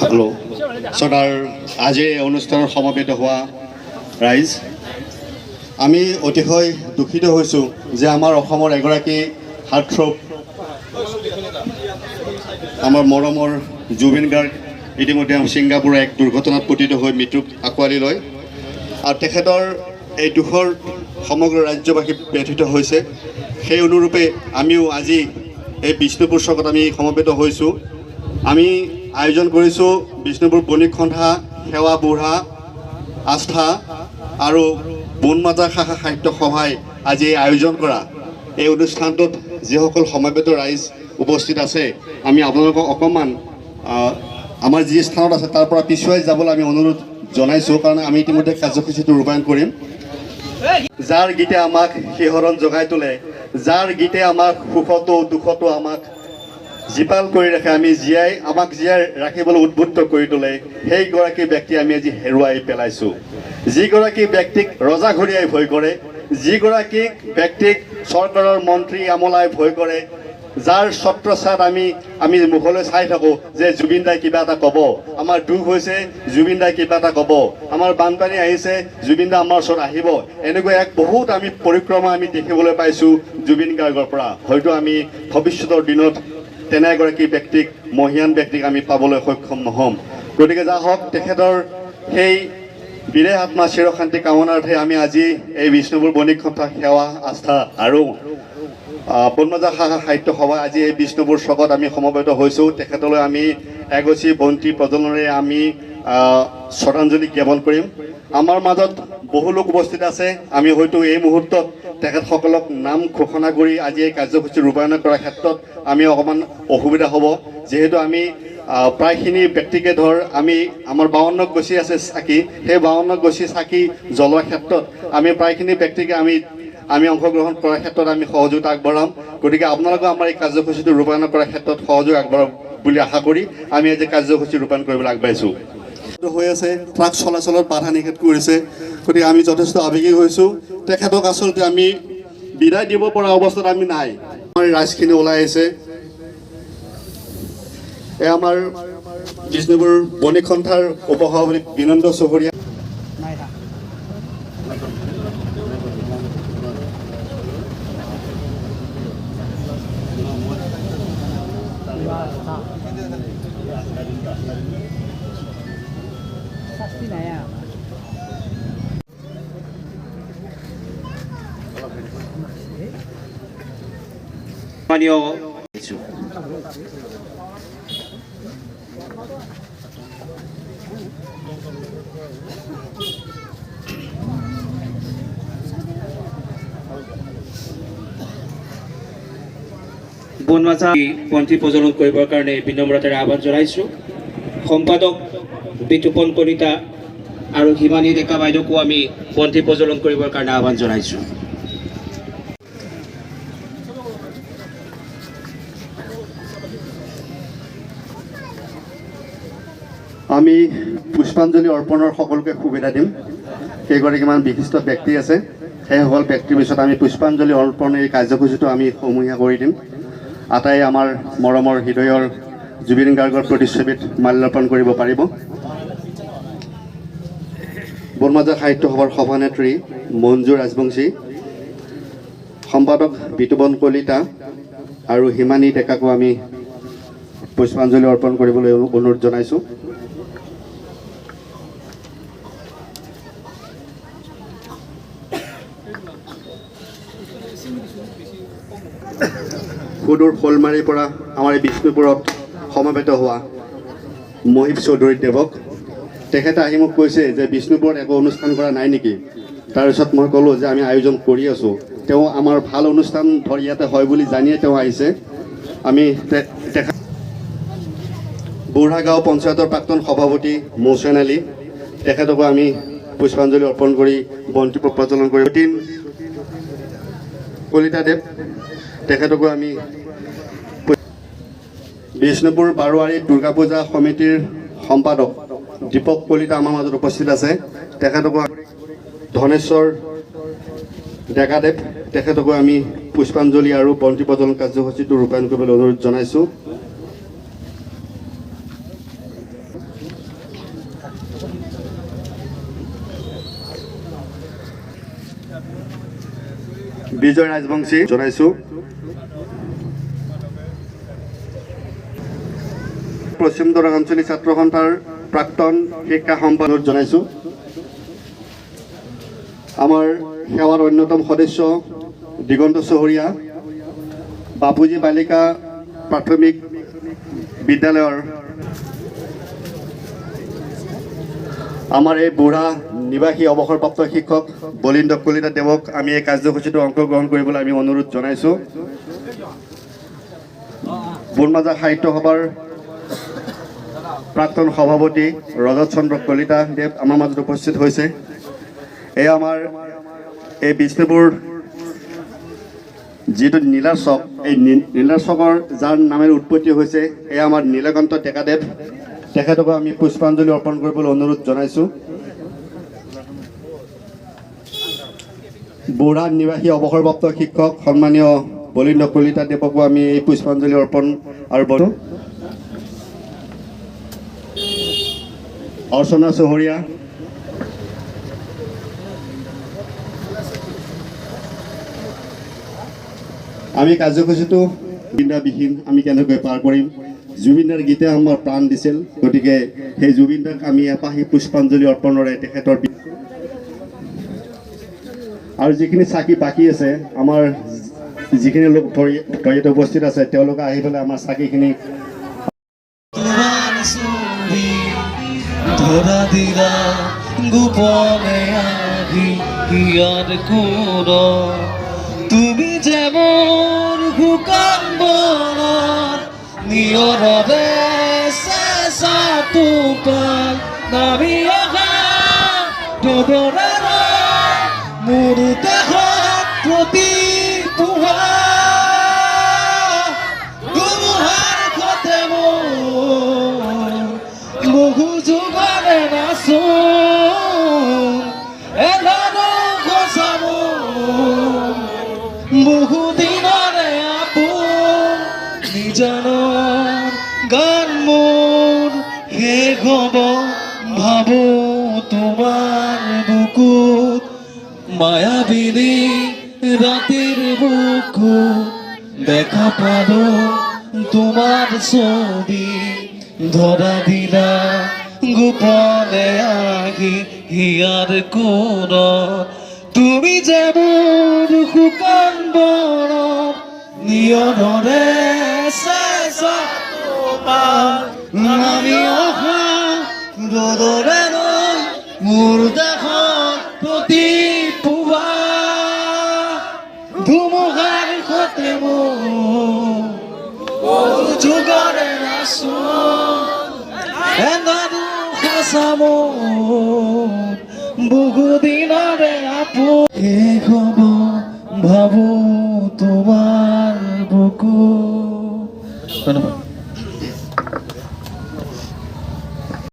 Hello' তাৰ আজি অনুষ্ঠানত সমবেত হোৱা ৰাইজ, আমি অতিশয় দুখিত হৈছোঁ যে আমাৰ অসমৰ এগৰাকী হাৰ্টথ্ৰব আমাৰ মৰমৰ জুবিন গাৰ্গ ইতিমধ্যে ছিংগাপুৰৰ এক দুৰ্ঘটনাত পতিত হৈ মৃত্যুক আঁকোৱালি লয় আৰু তেখেতৰ এই দুখৰ সমগ্ৰ ৰাজ্যবাসী ব্যথিত হৈছে। সেই অনুৰূপে আমিও আজি এই বিষ্ণুপুৰ চকত আমি সমবেত হৈছোঁ। আমি আয়োজন কৰিছোঁ বিষ্ণুপুৰ বণিক সন্থা, সেৱা বুঢ়া, আস্থা আৰু বনমাতা শাখা সাহিত্য সভাই আজি আয়োজন কৰা এই অনুষ্ঠানটোত যিসকল সমবেত ৰাইজ উপস্থিত আছে, আমি আপোনালোকক অকণমান আমাৰ যি স্থানত আছে তাৰ পৰা পিছুৱাই যাবলৈ আমি অনুৰোধ জনাইছোঁ, কাৰণ আমি ইতিমধ্যে কাৰ্যসূচীটো ৰূপায়ণ কৰিম। যাৰ গীতে আমাক শিহৰণ জগাই তোলে, যাৰ গীতে আমাক সুখতো দুখতো আমাক জীপাল কৰি ৰাখে, আমাক জীয়াই ৰাখিবলৈ উদ্বুদ্ধ কৰি তোলে, সেইগৰাকী ব্যক্তি আমি আজি হেৰুৱাই পেলাইছোঁ। যিগৰাকী ব্যক্তিক ৰজাঘৰীয়াই ভয় কৰে, যিগৰাকী ব্যক্তিক চৰকাৰৰ মন্ত্ৰী আমলাই ভয় কৰে, যাৰ ছত্ৰছায়াত আমি মুখলৈ চাই থাকোঁ যে জুবিন দাই কিবা এটা ক'ব, আমাৰ দুখ হৈছে জুবিন দাই কিবা এটা ক'ব, আমাৰ বানপানী আহিছে জুবিন দা আমাৰ ওচৰত আহিব, এনেকুৱা এক বহুত আমি পৰিক্ৰমা আমি দেখিবলৈ পাইছোঁ জুবিন গাৰ্গৰ পৰা। হয়তো আমি ভৱিষ্যতৰ দিনত তেনে এগৰাকী ব্যক্তিক, মহিয়ান ব্যক্তিক আমি পাবলৈ সক্ষম নহ'ম। গতিকে যা হওক, তেখেতৰ সেই বিদেহ আত্মা চিৰশান্তি কামনাৰ্থে আমি আজি এই বিষ্ণুপুৰ বণিক সন্থা, সেৱা, আস্থা আৰু বনমাতা শাখা সাহিত্য সভা আজি এই বিষ্ণুপুৰ চকত আমি সমবেত হৈছোঁ। তেখেতলৈ আমি এগছি বন্তি প্ৰজ্বলনেৰে আমি শ্ৰদ্ধাঞ্জলি জ্ঞাপন কৰিম। আমাৰ মাজত বহু লোক উপস্থিত আছে, আমি হয়তো এই মুহূৰ্তত তেখেতসকলক নাম ঘোষণা কৰি আজি এই কাৰ্যসূচী ৰূপায়ণ কৰাৰ ক্ষেত্ৰত আমি অকণমান অসুবিধা হ'ব, যিহেতু আমি প্ৰায়খিনি ব্যক্তিকে আমাৰ 52 গছি আছে চাকি, সেই 52 গছি চাকি জ্বলোৱাৰ ক্ষেত্ৰত আমি প্ৰায়খিনি ব্যক্তিকে আমি অংশগ্ৰহণ কৰাৰ ক্ষেত্ৰত আমি সহযোগিতা আগবঢ়াম। গতিকে আপোনালোকে আমাৰ এই কাৰ্যসূচীটো ৰূপায়ণ কৰাৰ ক্ষেত্ৰত সহযোগ আগবঢ়াব বুলি আশা কৰি আমি আজি কাৰ্যসূচী ৰূপায়ণ কৰিবলৈ আগবাঢ়িছোঁ। হৈ আছে, ট্ৰাক চলাচলত বাধা নিষেধ কৰিছে, গতিকে আমি যথেষ্ট আৱেগিক হৈছোঁ। তেখেতক আচলতে আমি বিদায় দিব পৰা অৱস্থাত আমি নাই। আমাৰ ৰাইজখিনি ওলাই আহিছে, আমাৰ বিষ্ণুপুৰ বণিক সন্থাৰ উপসভাপতি বিনন্দ চহৰীয়া, বনমাতা পন্থী প্ৰজ্বলন কৰিবৰ কাৰণে বিনম্ৰতাৰে আহ্বান জনাইছোঁ। সম্পাদক বিতুপন কলিতা আৰু হিমানী ডেকা বাইদেউকো আমি পন্থী প্ৰজ্বলন কৰিবৰ কাৰণে আহ্বান জনাইছোঁ। আমি পুষ্পাঞ্জলি অৰ্পণৰ সকলোকে সুবিধা দিম। কেইগৰাকীমান বিশিষ্ট ব্যক্তি আছে, সেইসকল ব্যক্তিৰ পিছত আমি পুষ্পাঞ্জলি অৰ্পণৰ এই কাৰ্যসূচীটো আমি সমূহীয়া কৰি দিম। আটাই আমাৰ মৰমৰ হৃদয়ৰ জুবিন গাৰ্গৰ প্ৰতিচ্ছবিত মাল্যাৰ্পণ কৰিব পাৰিব। বনমাতা সাহিত্য সভাৰ সভানেত্ৰী মঞ্জু ৰাজবংশী, সম্পাদক বিতুপন কলিতা আৰু হিমানী ডেকাকো আমি পুষ্পাঞ্জলি অৰ্পণ কৰিবলৈ অনুৰোধ জনাইছোঁ। সুদূৰ শোলমাৰীৰ পৰা আমাৰ এই বিষ্ণুপুৰত সমবেত হোৱা মহিব চৌধুৰী দেৱক, তেখেতে আহি মোক কৈছে যে বিষ্ণুপুৰত একো অনুষ্ঠান কৰা নাই নেকি। তাৰপিছত মই ক'লোঁ যে আমি আয়োজন কৰি আছোঁ। তেওঁ আমাৰ ভাল অনুষ্ঠান ইয়াতে হয় বুলি জানিয়ে তেওঁ আহিছে। আমি বুঢ়াগাঁও পঞ্চায়তৰ প্ৰাক্তন সভাপতি মৌচেন আলী, তেখেতকো আমি পুষ্পাঞ্জলি অৰ্পণ কৰি বন্তি প্ৰজ্বলন কৰি কলিতাদেৱ, তেখেতকো আমি বিষ্ণুপুৰ বাৰোৱাৰী দুৰ্গা পূজা সমিতিৰ সম্পাদক দীপক কলিতা আমাৰ মাজত উপস্থিত আছে, তেখেতকো ধনেশ্বৰ ডেকাদেৱ, তেখেতকো আমি পুষ্পাঞ্জলি আৰু বন্তি প্ৰজ্বলন কাৰ্যসূচীটো ৰূপায়ণ কৰিবলৈ অনুৰোধ জনাইছোঁ। বিজয় ৰাজবংশী জনাইছোঁ। পশ্চিম দৰং আঞ্চলিক ছাত্ৰ সন্থাৰ প্ৰাক্তন শিক্ষা সম্পাদক জনাইছোঁ। আমাৰ সেৱাৰ অন্যতম সদস্য দিগন্ত চহৰীয়া, বাপুজী বালিকা প্ৰাথমিক বিদ্যালয়ৰ আমাৰ এই বুঢ়া নিবাসী অৱসৰপ্ৰাপ্ত শিক্ষক বলিন্দ্ৰ কলিতা দেৱক আমি এই কাৰ্যসূচীটো অংশগ্ৰহণ কৰিবলৈ আমি অনুৰোধ জনাইছোঁ। বুঢ়মাজাৰ সাহিত্য সভাৰ প্ৰাক্তন সভাপতি ৰজত চন্দ্ৰ কলিতা দেৱ আমাৰ মাজত উপস্থিত হৈছে। এয়া আমাৰ এই বিষ্ণুপুৰ যিটো নীলাৰ চক, এই নীলাৰ চকৰ যাৰ নামেৰে উৎপত্তি হৈছে, এয়া আমাৰ নীলকান্ত ডেকাদেৱ, তেখেতকো আমি পুষ্পাঞ্জলি অৰ্পণ কৰিবলৈ অনুৰোধ জনাইছোঁ। বুঢ়া নিবাসী অৱসৰপ্ৰাপ্ত শিক্ষক সন্মানীয় বলিন্দ্ৰ কলিতা দেৱকো আমি এই পুষ্পাঞ্জলি অৰ্পণ আৰু অৰ্চনা চহৰীয়া, আমি কাৰ্যসূচীটো জুবিনদাবিহীন আমি কেনেকৈ পাৰ কৰিম। জুবিনদাৰ গীতে আমাৰ প্ৰাণ দিছিল, গতিকে সেই জুবিনদাক আমি এপাহি পুষ্পাঞ্জলি অৰ্পণৰে তেখেতৰ আৰু যিখিনি চাকি বাকী আছে, আমাৰ যিখিনি লোক ইয়াতে উপস্থিত আছে, তেওঁলোকে আহি পেলাই আমাৰ চাকিখিনি ধৰা দিলা গোপনে আহি হিয়াৰ কোৰ, তুমি যেমন শুকান বনত নিয়ৰৰে চেঁচা টোপাল নামি অহা দৰে মোৰ দেহত প্ৰতি পোহা ধুমুহাৰ সতে মোৰ বহু যুগৰে নাচোন এলানো সঁচাব বহু দিনৰে আপোন নিজানৰ গান মোৰ শেষ হ'ব ভাবো তোমাৰ বুকুত মায়াবিনী ৰাতিৰ বুকুত দেখা পালো তোমাৰ ছবি ধৰা দিলা গোপনে আহি হিয়াৰ কোৰত, তুমি যে মোৰ শুকান বনত নিয়ৰৰে চেঁচা টোপাল নামি অহা ৰ'দৰে ৰৈ মোৰ দেহত প্ৰতি পুৱা ধুমুহাৰ সতে মোৰ যুগৰে নাচোন এনাৰো সঁচাব বহু দিনৰে আপোন শেষ হ'ব ভাবো তোমাৰ বুকু। ধন্যবাদ।